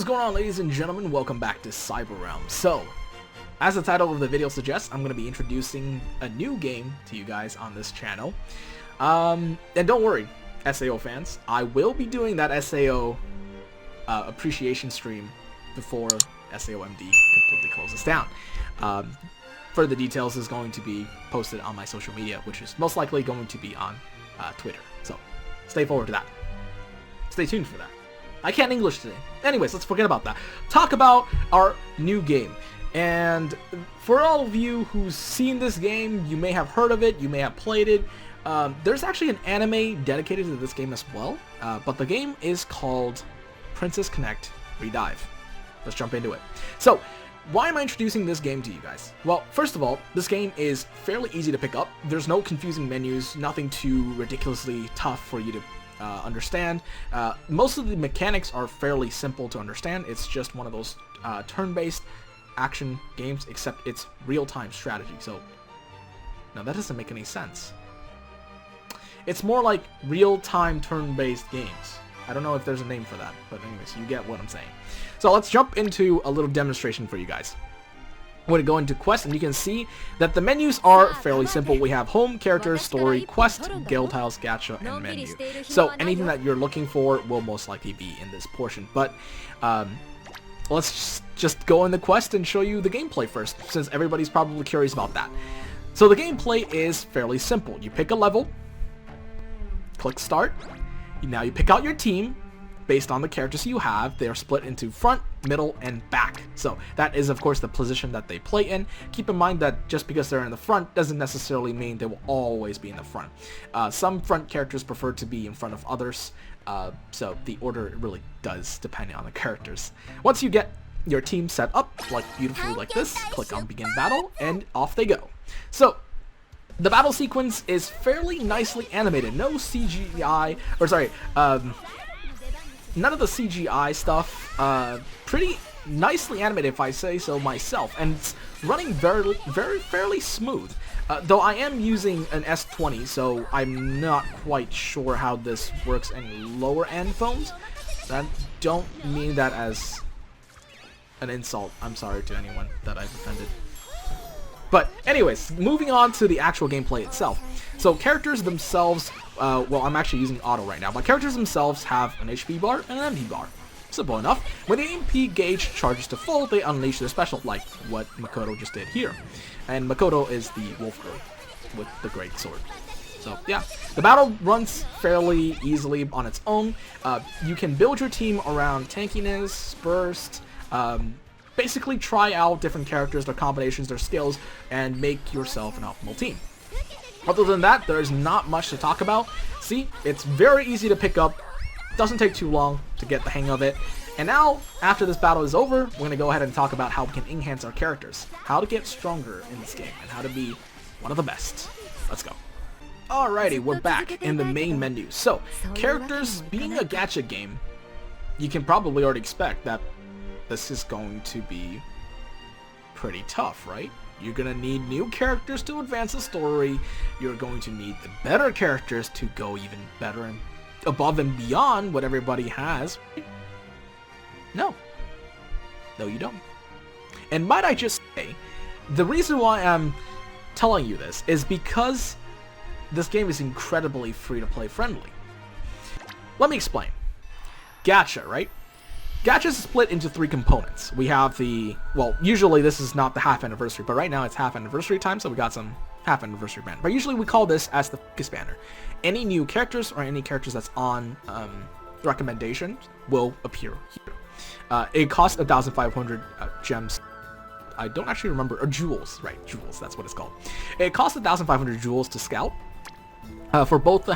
going on, ladies and gentlemen? Welcome back to Cyber Realm. So, as the title of the video suggests, I'm going to be introducing a new game to you guys on this channel. And don't worry, SAO fans, I will be doing that SAO appreciation stream before SAOMD completely closes down. Further details is going to be posted on my social media, which is most likely going to be on Twitter. So, stay forward to that. Stay tuned for that. I can't English today. Anyways, let's forget about that. Talk about our new game. And for all of you who's seen this game, you may have heard of it, you may have played it. There's actually an anime dedicated to this game as well. But the game is called Princess Connect Redive. Let's jump into it. So, why am I introducing this game to you guys? Well, first of all, this game is fairly easy to pick up. There's no confusing menus, nothing too ridiculously tough for you to understand. Most of the mechanics are fairly simple to understand. It's just one of those turn-based action games, except it's real-time strategy. So, now that doesn't make any sense. It's more like real-time turn-based games. I don't know if there's a name for that, but anyways, you get what I'm saying. So let's jump into a little demonstration for you guys. I'm going to go into quest, and you can see that the menus are fairly simple. We have home, character, story, quest, guild house, gacha, and menu. So anything that you're looking for will most likely be in this portion. But let's just go in the quest and show you the gameplay first, since everybody's probably curious about that. So the gameplay is fairly simple. You pick a level, click start. Now you pick out your team. Based on the characters you have, they are split into front, middle, and back. So that is, of course, the position that they play in. Keep in mind that just because they're in the front doesn't necessarily mean they will always be in the front. Some front characters prefer to be in front of others, so the order really does depend on the characters. Once you get your team set up, like beautifully like this, click on Begin Battle, and off they go. So, the battle sequence is fairly nicely animated. No CGI, or sorry, none of the CGI stuff, pretty nicely animated if I say so myself, and it's running fairly smooth. Though I am using an S20, so I'm not quite sure how this works in lower end phones. I don't mean that as an insult. I'm sorry to anyone that I've offended. But anyways, moving on to the actual gameplay itself. So characters themselves, well, I'm actually using auto right now, but characters themselves have an HP bar and an MP bar. Simple enough. When the MP gauge charges to full, they unleash their special, like what Makoto just did here. And Makoto is the wolf girl with the great sword. So yeah, the battle runs fairly easily on its own. You can build your team around tankiness, burst, basically try out different characters, their combinations, their skills, and make yourself an optimal team. Other than that, there's not much to talk about. See, it's very easy to pick up, doesn't take too long to get the hang of it. And now, after this battle is over, we're going to go ahead and talk about how we can enhance our characters, how to get stronger in this game, and how to be one of the best. Let's go. Alrighty, we're back in the main menu. So, characters, being a gacha game, you can probably already expect that this is going to be pretty tough, right? You're going to need new characters to advance the story. You're going to need the better characters to go even better and above and beyond what everybody has. No. No, you don't. And might I just say, the reason why I'm telling you this is because this game is incredibly free-to-play friendly. Let me explain. Gacha, right? Gacha is split into three components. We have the, well, usually this is not the half anniversary, but right now it's half anniversary time, so we got some half anniversary banner. But usually we call this as the focus banner. Any new characters or any characters that's on recommendations will appear here. It costs 1,500 gems. I don't actually remember, or jewels, right? Jewels, that's what it's called. It costs 1,500 jewels to scout. For both the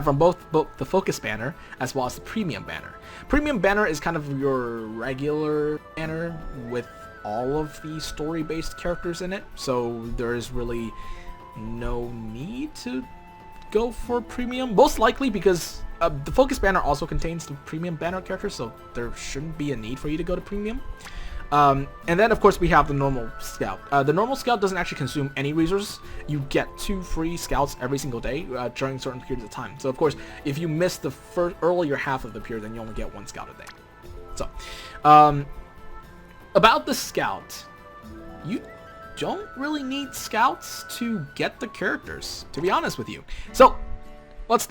from both the focus banner as well as the premium banner. Premium banner is kind of your regular banner with all of the story-based characters in it, so there is really no need to go for premium. Most likely because the focus banner also contains the premium banner characters, so there shouldn't be a need for you to go to premium. And then, of course, we have the normal scout. The normal scout doesn't actually consume any resources. You get 2 free scouts every single day during certain periods of time. So, of course, if you miss the earlier half of the period, then you only get 1 scout a day. So, about the scout, you don't really need scouts to get the characters, to be honest with you. So, let's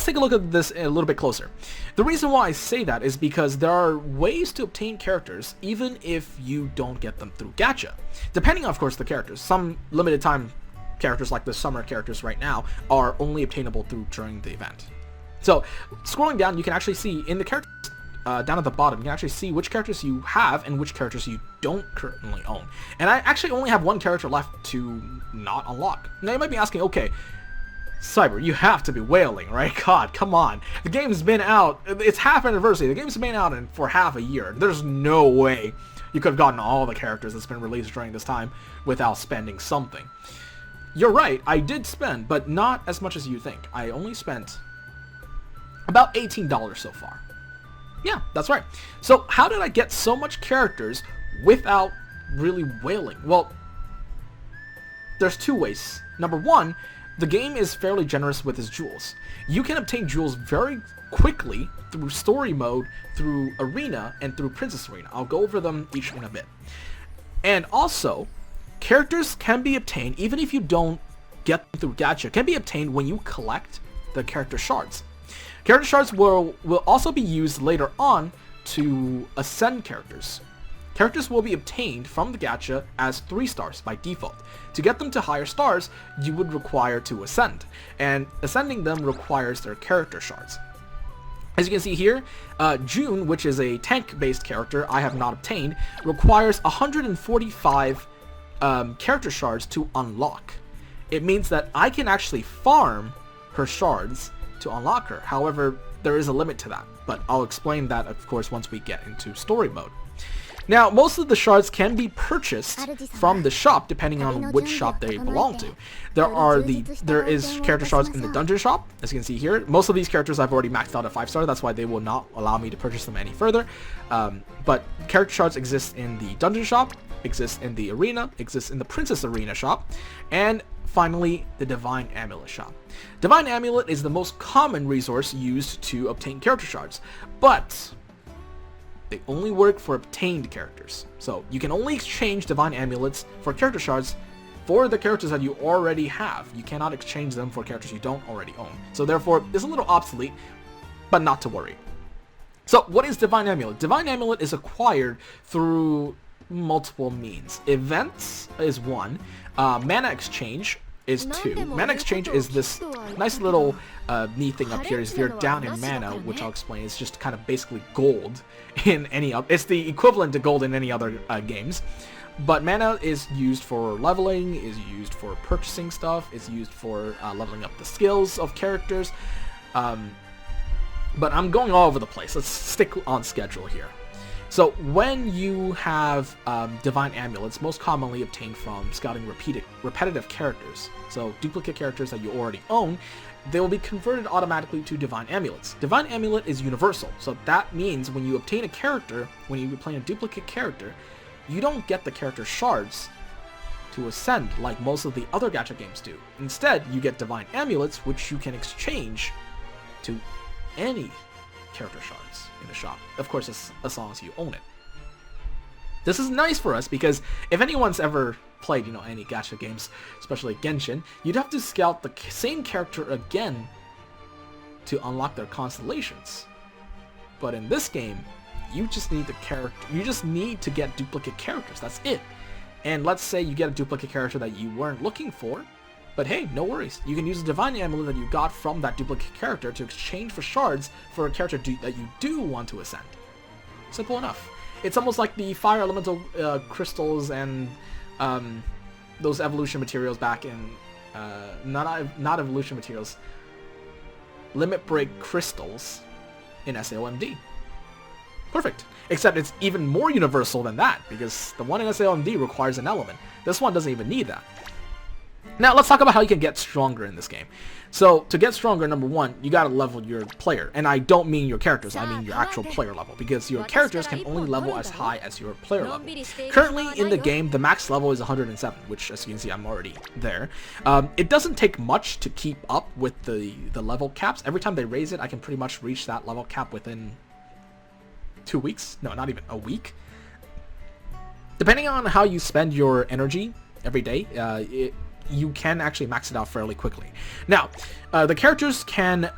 take a look at this a little bit closer. The reason why I say that is because there are ways to obtain characters even if you don't get them through Gacha. Depending on, of course, the characters. Some limited time characters like the summer characters right now are only obtainable during the event. So, scrolling down, you can actually see in the characters down at the bottom, you can actually see which characters you have and which characters you don't currently own. And I actually only have one character left to not unlock. Now you might be asking, okay, Cyber, you have to be wailing, right? God, come on. The game's been out, it's half anniversary, the game's been out for half a year. There's no way you could have gotten all the characters that's been released during this time without spending something. You're right, I did spend, but not as much as you think. I only spent about $18 so far. Yeah, that's right. So how did I get so much characters without really wailing? Well, there's two ways. Number one, the game is fairly generous with its jewels. You can obtain jewels very quickly through story mode, through arena, and through princess arena. I'll go over them each in a bit. And also, characters can be obtained, even if you don't get them through Gacha, can be obtained when you collect the character shards. Character shards will also be used later on to ascend characters. Characters will be obtained from the Gacha as 3 stars by default. To get them to higher stars, you would require to ascend, and ascending them requires their character shards. As you can see here, June, which is a tank-based character I have not obtained, requires 145 character shards to unlock. It means that I can actually farm her shards to unlock her. However, there is a limit to that, but I'll explain that, of course, once we get into story mode. Now, most of the shards can be purchased from the shop, depending on which shop they belong to. There is character shards in the dungeon shop, as you can see here. Most of these characters I've already maxed out at 5-star, that's why they will not allow me to purchase them any further. But character shards exist in the dungeon shop, exist in the arena, exist in the princess arena shop, and finally, the Divine Amulet shop. Divine Amulet is the most common resource used to obtain character shards, but they only work for obtained characters. So you can only exchange Divine Amulets for character shards for the characters that you already have. You cannot exchange them for characters you don't already own. So therefore, it's a little obsolete, but not to worry. So what is Divine Amulet? Divine Amulet is acquired through multiple means. Events is one. Mana exchange is 2. Mana exchange is this nice little neat thing up here. Is if you're down in mana, which I'll explain, it's just kind of basically gold in any other. It's the equivalent to gold in any other games. But mana is used for leveling, is used for purchasing stuff, is used for leveling up the skills of characters. But I'm going all over the place. Let's stick on schedule here. So when you have Divine Amulets, most commonly obtained from scouting repetitive characters, so duplicate characters that you already own, they will be converted automatically to Divine Amulets. Divine Amulet is universal, so that means when you obtain a character, when you obtain a duplicate character, you don't get the character shards to ascend like most of the other Gacha games do. Instead, you get Divine Amulets, which you can exchange to any character shards in the shop. Of course, as long as you own it. This is nice for us because if anyone's ever played, any Gacha games, especially Genshin, you'd have to scout the same character again to unlock their constellations. But in this game, you just need to get duplicate characters. That's it. And let's say you get a duplicate character that you weren't looking for, but hey, no worries. You can use a Divine Amulet that you got from that duplicate character to exchange for shards for a character that you do want to ascend. Simple enough. It's almost like the Fire Elemental crystals and those evolution materials back in... not evolution materials. Limit Break crystals in SAOMD. Perfect. Except it's even more universal than that, because the one in SAOMD requires an element. This one doesn't even need that. Now, let's talk about how you can get stronger in this game. So, to get stronger, number one, you gotta level your player. And I don't mean your characters, I mean your actual player level, because your characters can only level as high as your player level. Currently, in the game, the max level is 107, which, as you can see, I'm already there. It doesn't take much to keep up with the level caps. Every time they raise it, I can pretty much reach that level cap within 2 weeks. No, not even a week. Depending on how you spend your energy every day, you can actually max it out fairly quickly. Now, the characters can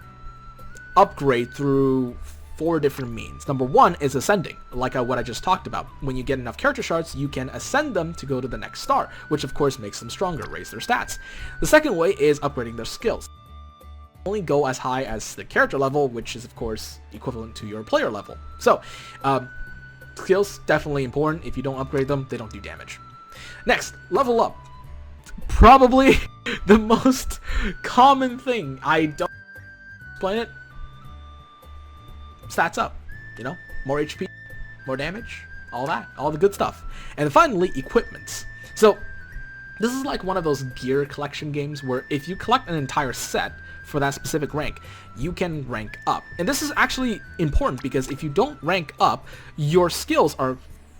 upgrade through 4 different means. Number 1 is ascending, like what I just talked about. When you get enough character shards, you can ascend them to go to the next star, which of course makes them stronger, raise their stats. The second way is upgrading their skills. Only go as high as the character level, which is of course equivalent to your player level. So, skills, definitely important. If you don't upgrade them, they don't do damage. Next, level up. Probably the most common thing. I don't explain it. Stats up, you know, more HP, more damage, all that, all the good stuff. And finally, equipments. So this is like one of those gear collection games where if you collect an entire set for that specific rank, you can rank up. And this is actually important because if you don't rank up, your skills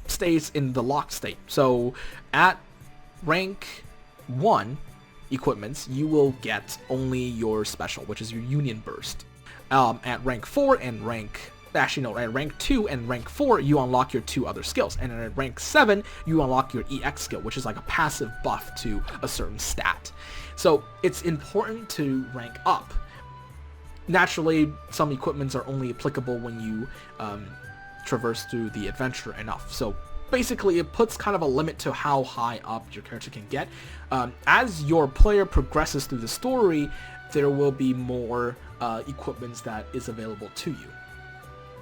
stays in the locked state. So at rank 1 equipments, you will get only your special, which is your Union Burst. At rank 4 and at rank 2 and rank 4, you unlock your 2 other skills. And at rank 7, you unlock your EX skill, which is like a passive buff to a certain stat. So it's important to rank up. Naturally, some equipments are only applicable when you traverse through the adventure enough. So basically, it puts kind of a limit to how high up your character can get. As your player progresses through the story, there will be more equipments that is available to you.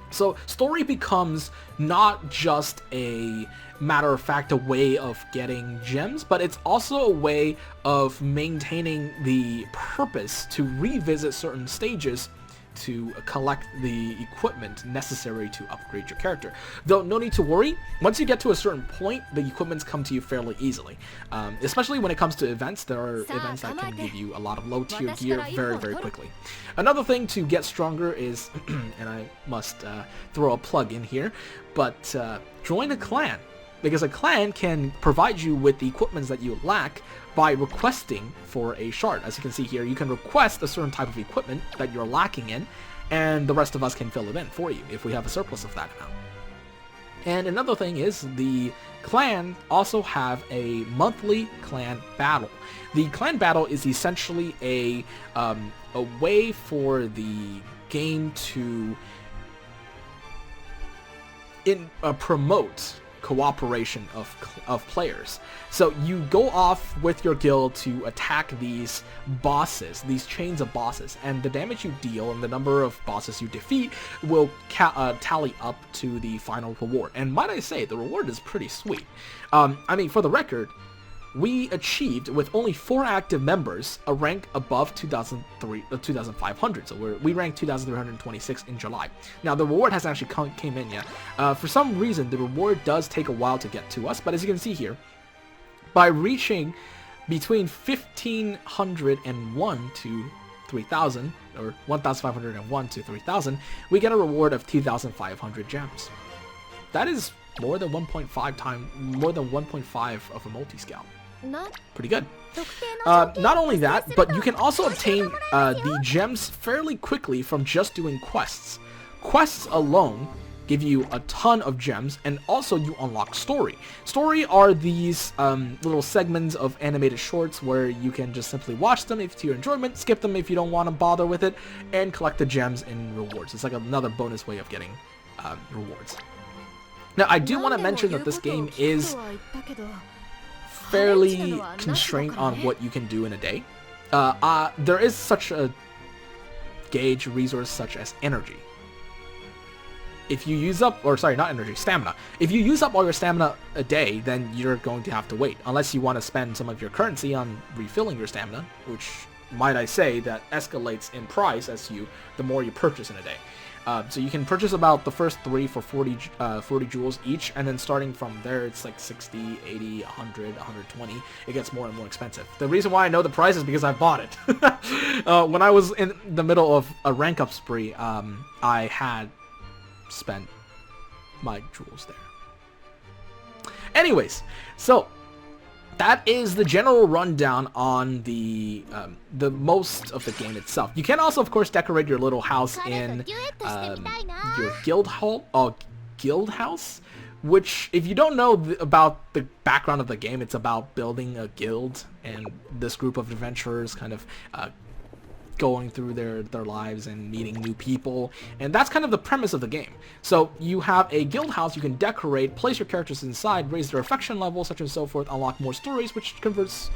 So story becomes not just a matter of fact a way of getting gems, but it's also a way of maintaining the purpose to revisit certain stages to collect the equipment necessary to upgrade your character. Though no need to worry, once you get to a certain point, the equipments come to you fairly easily. Especially when it comes to events, there are events that can give you a lot of low tier gear very, very quickly. Another thing to get stronger is, and I must throw a plug in here, but join a clan. Because a clan can provide you with the equipments that you lack by requesting for a shard. As you can see here, you can request a certain type of equipment that you're lacking in, and the rest of us can fill it in for you if we have a surplus of that amount. And another thing is the clan also have a monthly clan battle. The clan battle is essentially a way for the game to promote cooperation of players. So you go off with your guild to attack these bosses, these chains of bosses, and the damage you deal and the number of bosses you defeat will tally up to the final reward. And might I say, the reward is pretty sweet. I mean, for the record, we achieved, with only 4 active members, a rank above 2,500. So we ranked 2,326 in July. Now, the reward hasn't actually came in yet. For some reason, the reward does take a while to get to us, but as you can see here, by reaching between 1,501 to 3,000, or 1,501 to 3,000, we get a reward of 2,500 gems. That is more than 1.5 of a multi-scale. Pretty good. Not only that, but you can also obtain the gems fairly quickly from just doing quests. Quests alone give you a ton of gems, and also you unlock story. Story are these little segments of animated shorts where you can just simply watch them if to your enjoyment, skip them if you don't want to bother with it, and collect the gems and rewards. It's like another bonus way of getting rewards. Now, I do want to mention that this game is fairly constrained on what you can do in a day. There is such a gauge resource such as energy. If you use up, or sorry, not energy, stamina. If you use up all your stamina a day, then you're going to have to wait. Unless you want to spend some of your currency on refilling your stamina, which, might I say, that escalates in price the more you purchase in a day. So you can purchase about the first 3 for 40 jewels each, and then starting from there, it's like 60, 80, 100, 120. It gets more and more expensive. The reason why I know the price is because I bought it. When I was in the middle of a rank up spree, I had spent my jewels there. Anyways, so that is the general rundown on the most of the game itself. You can also, of course, decorate your little house in your guild hall. guild house, which, if you don't know about the background of the game, it's about building a guild and this group of adventurers kind of going through their lives and meeting new people, and that's kind of the premise of the game. So you have a guild house you can decorate, place your characters inside, raise their affection level, such and so forth, unlock more stories, which equates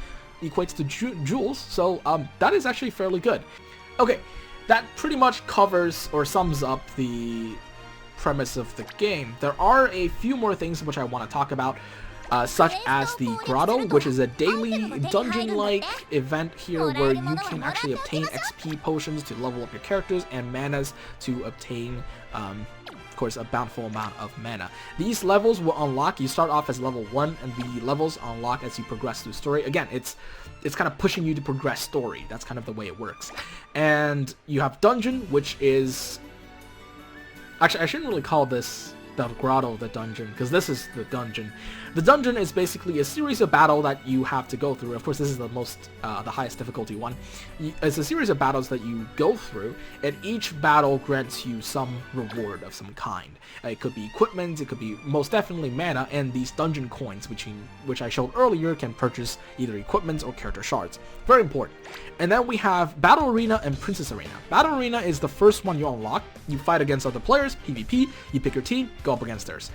to jewels. So that is actually fairly good. Okay, that pretty much covers or sums up the premise of the game. There are a few more things which I want to talk about, such as the Grotto, which is a daily dungeon-like event here where you can actually obtain XP potions to level up your characters and manas to obtain, of course, a bountiful amount of mana. These levels will unlock. You start off as level 1, and the levels unlock as you progress through story. Again, it's kind of pushing you to progress story. That's kind of the way it works. And you have Dungeon, which is... Actually, I shouldn't really call this the Grotto the dungeon, because this is the dungeon. The dungeon is basically a series of battle that you have to go through. Of course, this is the highest difficulty one. It's a series of battles that you go through, and each battle grants you some reward of some kind. It could be equipment, it could be most definitely mana, and these dungeon coins, which I showed earlier, can purchase either equipment or character shards. Very important. And then we have Battle Arena and Princess Arena. Battle Arena is the first one you unlock. You fight against other players, PvP, you pick your team, go up against theirs.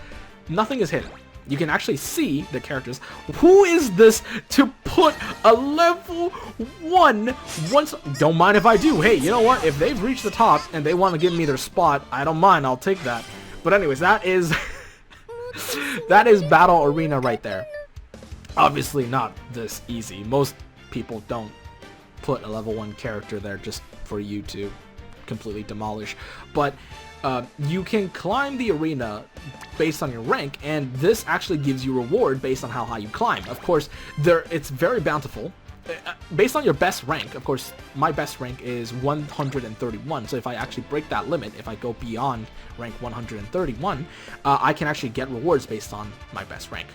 Nothing is hidden. You can actually see the characters. Who is this to put a level 1 once? Don't mind if I do. Hey, you know what? If they've reached the top and they want to give me their spot, I don't mind. I'll take that. But anyways, that is that is Battle Arena right there. Obviously not this easy. Most people don't put a level 1 character there just for you to completely demolish. But you can climb the arena based on your rank, and this actually gives you reward based on how high you climb. Of course, it's very bountiful. Based on your best rank, of course, my best rank is 131, so if I actually break that limit, if I go beyond rank 131, I can actually get rewards based on my best rank.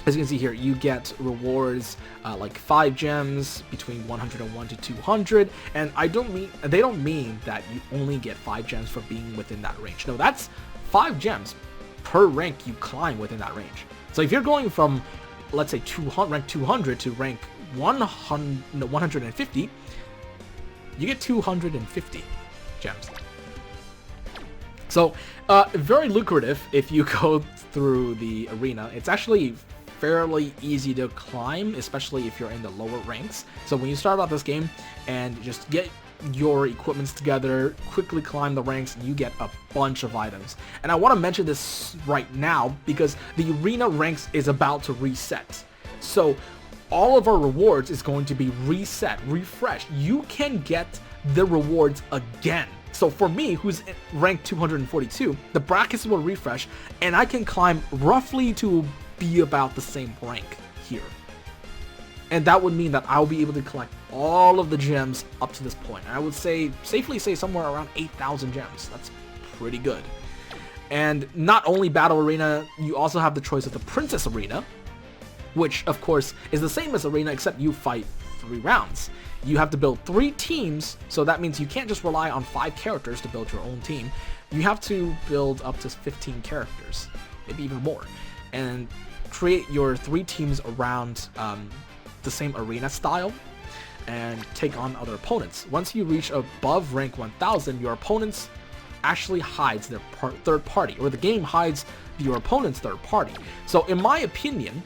As you can see here, you get rewards like 5 gems between 101 to 200, and they don't mean that you only get 5 gems for being within that range. No, that's 5 gems per rank you climb within that range. So if you're going from, let's say, rank 200 to rank 150, you get 250 gems. So very lucrative if you go through the arena. It's actually fairly easy to climb, especially if you're in the lower ranks. So when you start out this game and just get your equipments together, quickly climb the ranks, you get a bunch of items. And I want to mention this right now because the arena ranks is about to reset. So all of our rewards is going to be reset, refreshed. You can get the rewards again. So for me, who's ranked 242, the brackets will refresh, and I can climb roughly to be about the same rank here. And that would mean that I'll be able to collect all of the gems up to this point. I would safely say somewhere around 8,000 gems. That's pretty good. And not only Battle Arena, you also have the choice of the Princess Arena, which of course is the same as Arena, except you fight 3 rounds. You have to build 3 teams, so that means you can't just rely on 5 characters to build your own team. You have to build up to 15 characters, maybe even more, and create your 3 teams around the same arena style and take on other opponents. Once you reach above rank 1000, your opponents actually hides their third party, or the game hides your opponent's third party. So in my opinion,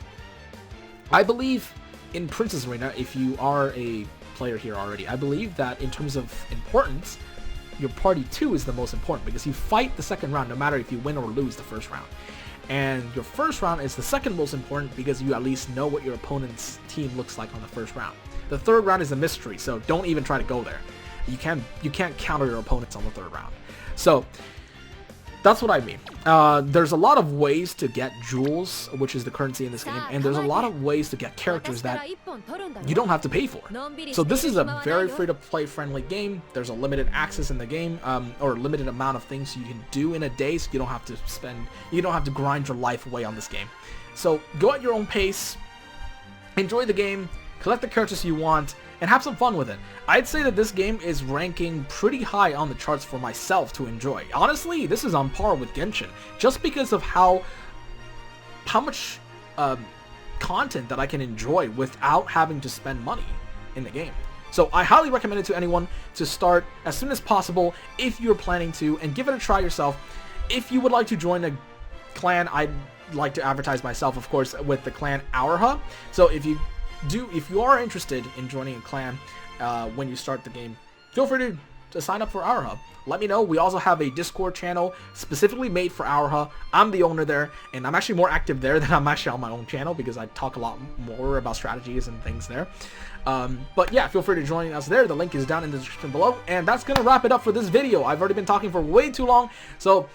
I believe in Princess Arena, if you are a player here already, I believe that in terms of importance, your party 2 is the most important, because you fight the second round no matter if you win or lose the first round. And your first round is the second most important because you at least know what your opponent's team looks like on the first round. The third round is a mystery, so don't even try to go there. You can't counter your opponents on the third round. So that's what I mean. There's a lot of ways to get jewels, which is the currency in this game, and there's a lot of ways to get characters that you don't have to pay for. So this is a very free-to-play friendly game. There's a limited access in the game, or a limited amount of things you can do in a day, so you don't have to grind your life away on this game. So go at your own pace, enjoy the game, collect the characters you want, and have some fun with it. I'd say that this game is ranking pretty high on the charts for myself to enjoy. Honestly, this is on par with Genshin, just because of how much content that I can enjoy without having to spend money in the game. So I highly recommend it to anyone to start as soon as possible if you're planning to, and give it a try yourself. If you would like to join a clan, I'd like to advertise myself, of course, with the clan OurHa. So if you are interested in joining a clan when you start the game, feel free to sign up for OurHa. Let me know. We also have a Discord channel specifically made for OurHa. I'm the owner there, and I'm actually more active there than I'm actually on my own channel, because I talk a lot more about strategies and things there. But yeah, feel free to join us there. The link is down in the description below. And that's going to wrap it up for this video. I've already been talking for way too long, so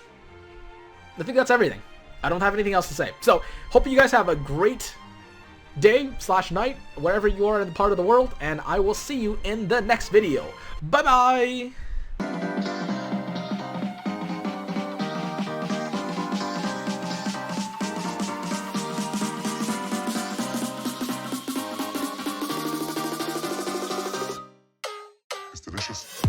I think that's everything. I don't have anything else to say. So, hope you guys have a great day/night, wherever you are in the part of the world, and I will see you in the next video. Bye-bye! It's delicious.